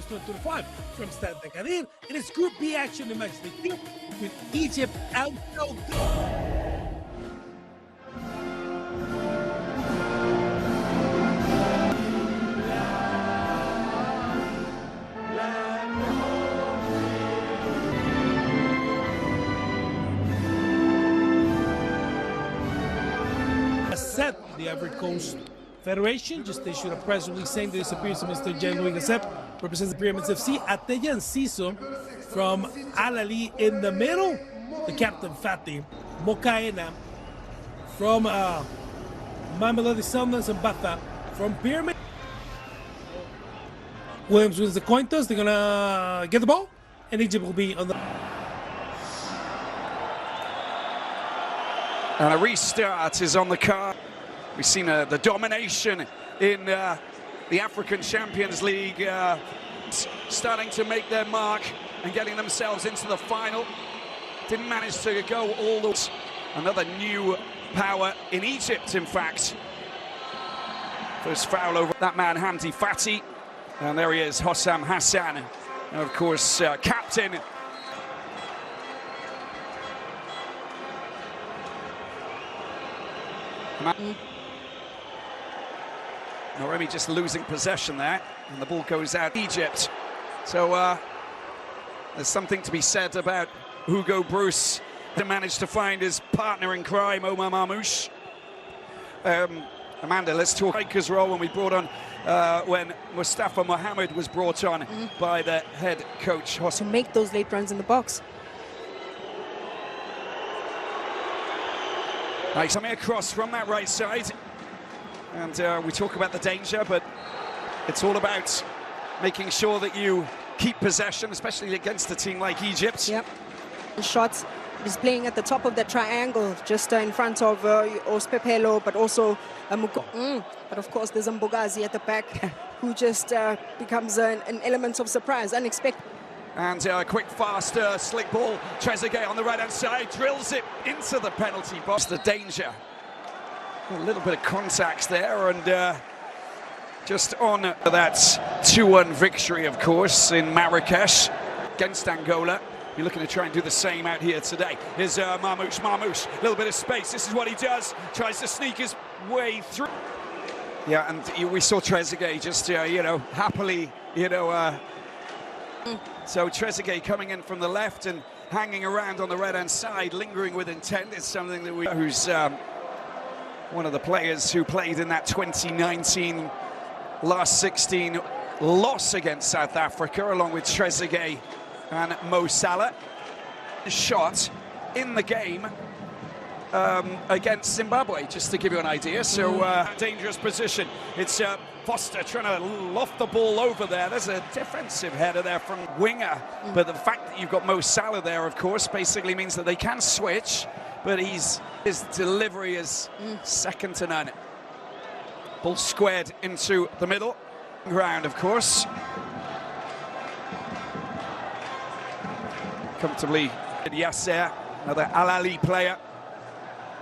2025 from Stade Agadir. It is Group B action in match between Egypt and Saudi. Said the Ivory Coast Federation just issued a press release saying the disappearance of Mr. Jean-Louis Gasset represents the Pyramids FC. Atella and Siso from Al Ali in the middle. The captain Fatih Mokaena from Mamelodi Sundowns and Bata from Pyramid. Williams wins the coin toss. They're gonna get the ball, and Egypt will be on the. And a restart is on the card. We've seen the domination in the African Champions League starting to make their mark and getting themselves into the final. Didn't manage to go all the way. Another new power in Egypt, in fact. First foul over that man, Hamdi Fati. And there he is, Hossam Hassan. And of course, captain. Noremi just losing possession there, and the ball goes out Egypt. So there's something to be said about Hugo Bruce to manage to find his partner in crime, Omar Marmoush. Amanda, let's talk striker's role when we brought on, when Mustafa Mohamed was brought on by the head coach. To make those late runs in the box. Nice, coming across from that right side. And we talk about the danger, but it's all about making sure that you keep possession, especially against a team like Egypt. Yep. Shots. He's playing at the top of that triangle, just in front of Ospepelo, but also but of course there's Mbogazi at the back, who just becomes an element of surprise, unexpected. And a quick, fast, slick ball. Trezeguet on the right-hand side drills it into the penalty box. The danger. A little bit of contact there, and just on that 2-1 victory, of course, in Marrakesh against Angola. You're looking to try and do the same out here today. Here's Marmoush, a little bit of space. This is what he does. Tries to sneak his way through. Yeah, and we saw Trezeguet just, happily, So Trezeguet coming in from the left and hanging around on the right-hand side, lingering with intent is something that who's one of the players who played in that 2019 last 16 loss against South Africa, along with Trezeguet and Mo Salah. Shot in the game against Zimbabwe, just to give you an idea. So dangerous position. It's Foster trying to loft the ball over there. There's a defensive header there from winger, but the fact that you've got Mo Salah there, of course, basically means that they can switch, but his delivery is second to none. Ball squared into the middle ground, of course. Comfortably, Yasser, another Al Ali player,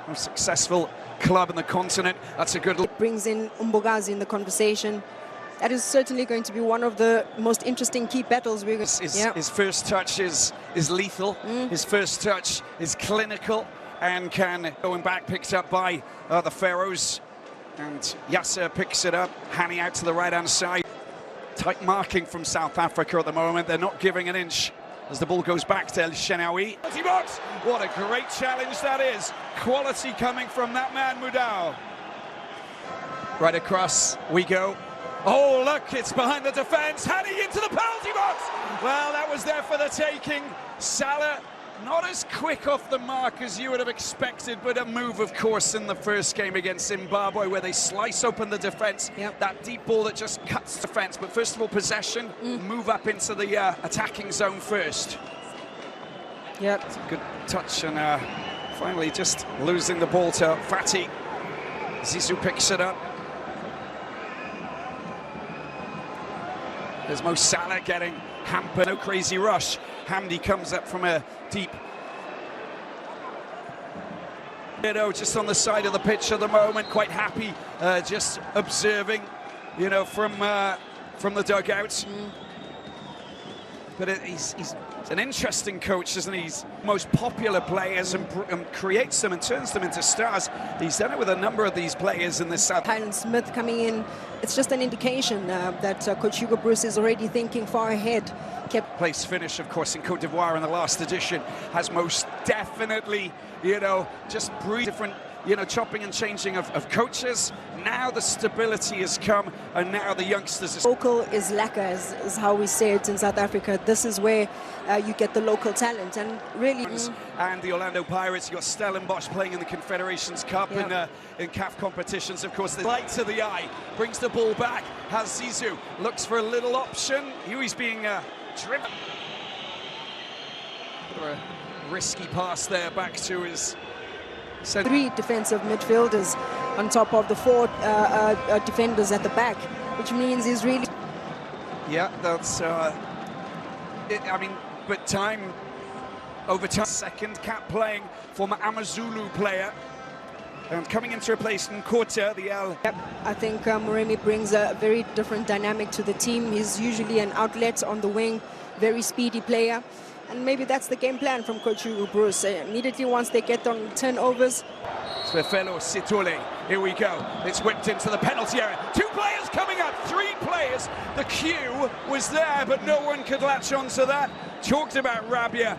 most successful club in the continent. That's a good. It brings in Mbogazi in the conversation. That is certainly going to be one of the most interesting key battles we're going to. His first touch is lethal. His first touch is clinical, and going back, picked up by the Pharaohs, and Yasser picks it up, handing out to the right-hand side. Tight marking from South Africa at the moment. They're not giving an inch as the ball goes back to El Shenawi. What a great challenge that is. Quality coming from that man, Mudau. Right across we go. Oh, look, it's behind the defence, heading into the penalty box. Well, that was there for the taking. Salah, not as quick off the mark as you would have expected, but a move, of course, in the first game against Zimbabwe, where they slice open the defence. That deep ball that just cuts the defence. But first of all, possession, move up into the attacking zone first. It's a good touch, and finally just losing the ball to Fatih. Zizou picks it up. There's Mo Salah getting hampered. No crazy rush. Hamdi comes up from a deep. Just on the side of the pitch at the moment, quite happy, just observing, from the dugout. but he's an interesting coach, isn't he? He's most popular players and creates them and turns them into stars. He's done it with a number of these players in this South. Hyland Smith coming in, it's just an indication that Coach Hugo Broos is already thinking far ahead. Place finish, of course, in Cote d'Ivoire in the last edition has most definitely, you know, just breed different, you know, chopping and changing of coaches. Now the stability has come, and now the youngsters. Local is lekker, is how we say it in South Africa. This is where you get the local talent, and really. And the Orlando Pirates, you got Stellenbosch playing in the Confederations Cup in CAF competitions. Of course, the light to the eye brings the ball back. Has Zizou looks for a little option. He's being driven. A risky pass there back to his. Three defensive midfielders on top of the four defenders at the back, which means he's really. Yeah, that's. I mean, but time over time. Second cap playing former Amazulu player, and coming in to replace Nkota, the L. Yep, I think Moremi brings a very different dynamic to the team. He's usually an outlet on the wing, very speedy player. And maybe that's the game plan from Coach Hugo Broos. Immediately once they get on turnovers. Svefelo Sitole, here we go. It's whipped into the penalty area. Two players coming up, three players. The cue was there, but no one could latch onto that. Talked about Rabia.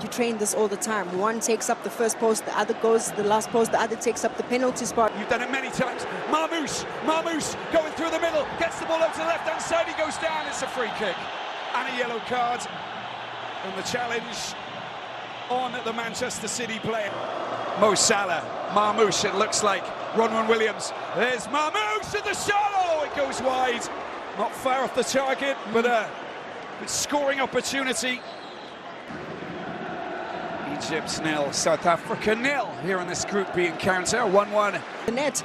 You train this all the time. One takes up the first post, the other goes to the last post, the other takes up the penalty spot. You've done it many times. Marmouche going through the middle, gets the ball up to the left-hand side, he goes down. It's a free kick and a yellow card. And the challenge on the Manchester City player. Mo Salah, Marmouche, it looks like. Ronwen Williams, there's Marmouche at the shot. Oh, it goes wide. Not far off the target, but a good scoring opportunity. Egypt 0, South Africa 0 here in this Group B encounter, 1-1. The net.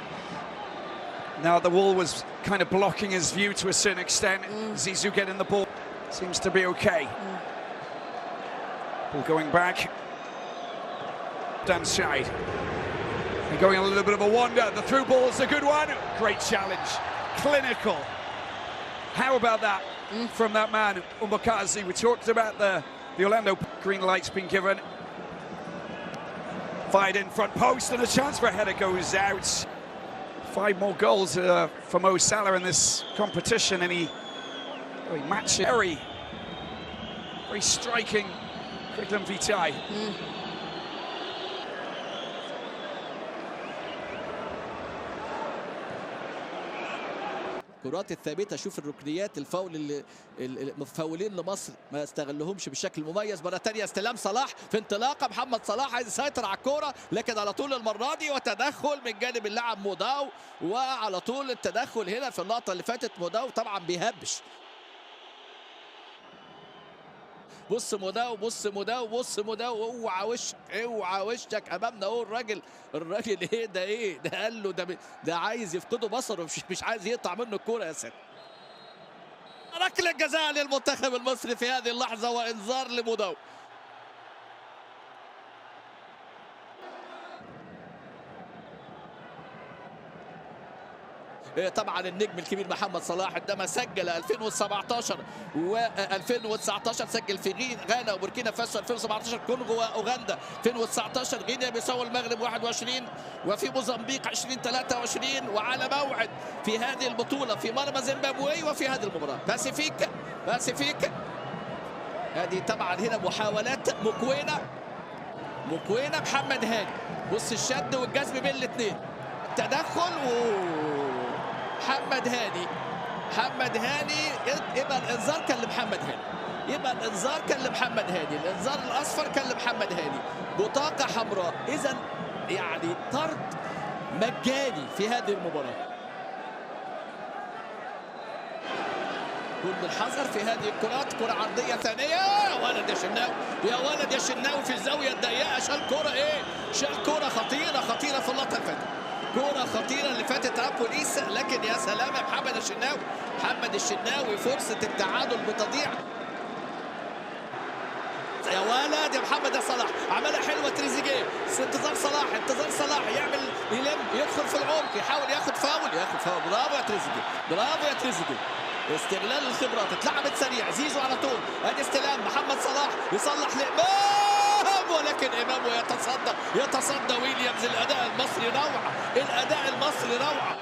Now the wall was kind of blocking his view to a certain extent. Zizou getting the ball, seems to be okay. Ball going back, down side. And going a little bit of a wander. The through ball's a good one. Great challenge, clinical. How about that from that man, Umbakazi? We talked about the Orlando green light's been given. Fired in front post and a chance for a header goes out. 5 more goals for Mo Salah in this competition, and he matched it. Very striking. Curriculum vitae. الكرات الثابته. شوف الركنيات، الفاول اللي المفاولين لمصر ما استغلهمش بشكل مميز. مره ثانيه استلام صلاح في انطلاقه، محمد صلاح عايز يسيطر على الكوره، لكن على طول المره دي وتدخل من جانب اللاعب موداو، وعلى طول التدخل هنا في اللقطه اللي فاتت موداو طبعا بيهبش. بص موداو، بص موداو، بص موداو، اوعى وشك، اوعى وشك امامنا اهو. الراجل ايه ده؟ ايه ده؟ قال له ده عايز يفقده بصره، مش عايز يقطع منه الكوره يا سيدي. ركله جزاء للمنتخب المصري في هذه اللحظه وانذار لموداو. طبعا النجم الكبير محمد صلاح عندما سجل 2017 و2019 سجل في غانا وبوركينا فاسو، 2017 كونغو واوغندا، 2019 غينيا بيساو المغرب 21، وفي موزمبيق 2023، وعلى موعد في هذه البطوله في مرمى زيمبابوي وفي هذه المباراه. باسيفيك هذه طبعا هنا محاولات مكوينه محمد هاني. بص الشد والجذب بين الاثنين، تدخل محمد هاني. يبقى الانذار كان لمحمد هاني، الانذار الاصفر كان لمحمد هاني، بطاقه حمراء. اذا يعني طرد مجاني في هذه المباراه. كل الحذر في هذه الكرات. كره عرضيه ثانيه، يا ولد يا شناوي في الزاويه الضيقه، شال كره خطيره في اللقطه اللي فاتت. كرة خطيرة اللي فاتت بوليس، لكن يا سلام يا محمد الشناوي فرصة التعادل بتضيع. يا ولد يا محمد يا صلاح، عملها حلوة تريزيجيه، انتظار صلاح يلم يدخل في العمق، يحاول ياخد فاول. برافو يا تريزيجيه، استغلال الخبرات، اتلعبت سريع، زيزو على طول، ادي استلام محمد صلاح يصلح لامام، ولكن امام يتصدى ويليامز. الاداء المصري روعه، الاداء المصري روعه.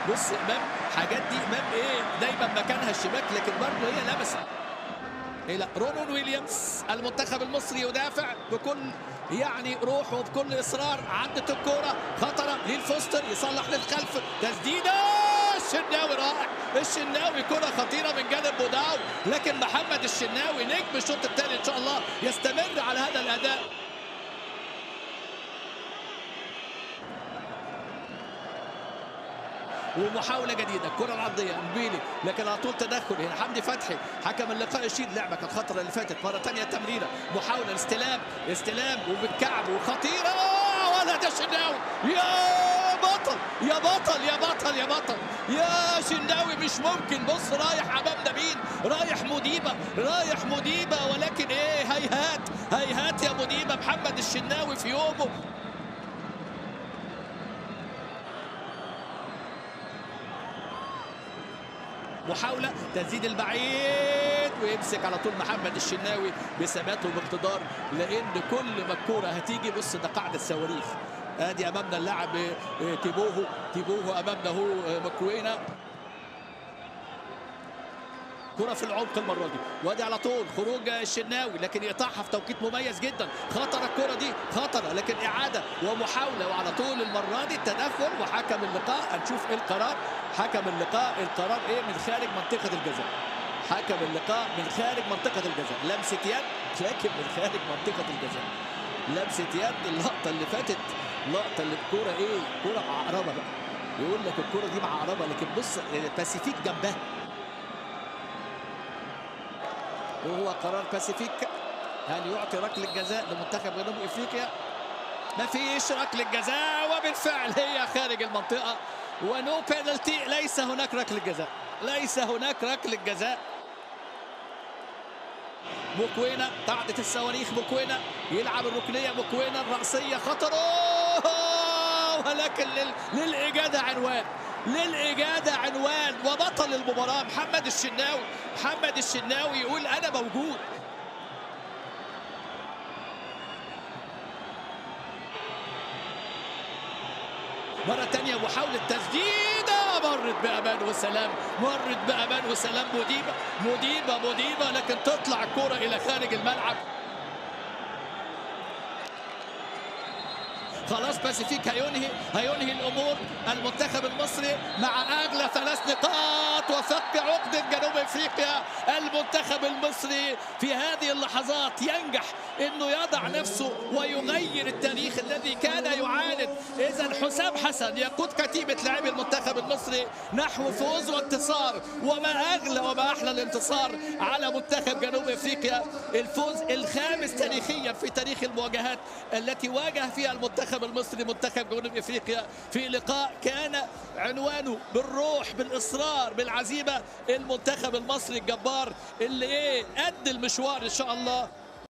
بص امام حاجات دي، امام ايه دايما مكانها الشباك، لكن برضه هي لمست الى رونون ويليامز. المنتخب المصري يدافع بكل يعني روح وبكل اصرار. عدت الكوره خطره للفوستر، يصلح للخلف، تسديده الشناوي رائع. الشناوي كره خطيره من جانب بوداو، لكن محمد الشناوي نجم الشوط الثاني ان شاء الله يستمر على هذا الاداء. ومحاولة جديدة، الكرة العرضية مبيلي، لكن على طول تدخل هنا حمدي فتحي حكم اللقاء يشير لعبة كانت خطرة اللي فاتت. مرة ثانية تمريرة، محاولة استلام وبالكعب وخطيرة، ولا ده شناوي. يا بطل يا بطل يا بطل يا بطل يا شناوي، مش ممكن. بص رايح امامنا مين؟ رايح مديبة، ولكن ايه، هيهات يا مديبة. محمد الشناوي في يومه. محاولة تسديد البعيد، ويمسك على طول محمد الشناوي بثبات وباقتدار، لأن كل ما الكورة هتيجي، بص ده قاعدة صواريخ. ادي امامنا اللاعب تيبوهو امامنا هو مكوينة. كرة في العمق المرة دي، وادي على طول خروج الشناوي، لكن يقطعها في توقيت مميز جدا. خطرة الكرة دي، خطرة، لكن إعادة ومحاولة، وعلى طول المرة دي التدخل وحكم اللقاء. هنشوف ايه القرار. حكم اللقاء القرار ايه؟ من خارج منطقة الجزاء. حكم اللقاء من خارج منطقة الجزاء، لمسة يد لكن من خارج منطقة الجزاء. لمسة يد. اللقطة اللي فاتت، اللقطة اللي الكرة ايه؟ كرة معقربة بقى، يقول لك الكرة دي معقربة، لكن بص باسيفيك جنبها، وهو قرار باسيفيك. هل يعطي ركله جزاء لمنتخب جنوب افريقيا؟ مفيش ركله جزاء، وبالفعل هي خارج المنطقه، ونو بينالتي. ليس هناك ركله جزاء، ليس هناك ركله جزاء. مكوينة قاعدة الصواريخ، مكوينة يلعب الركنية، مكوينة الرأسية خطره، ولكن للإجادة عنوان وبطل المباراة محمد الشناوي يقول أنا موجود. مرة تانية محاولة تسديدة، مرت بأمان وسلام، مديبة، لكن تطلع الكرة إلى خارج الملعب. خلاص باسيفيك هينهي الامور. المنتخب المصري مع اغلى 3 نقاط وفك عقدة جنوب افريقيا. المنتخب المصري في هذه اللحظات ينجح انه يضع نفسه ويغير التاريخ الذي كان يعاند. اذا حسام حسن يقود كتيبة لاعبي المنتخب المصري نحو فوز وانتصار، وما اغلى وما احلى الانتصار على منتخب جنوب افريقيا. الفوز الخامس تاريخيا في تاريخ المواجهات التي واجه فيها المنتخب المصري منتخب جنوب افريقيا في لقاء كان عنوانه بالروح، بالاصرار، بالعزيمه. المنتخب المصري الجبار اللي قد المشوار ان شاء الله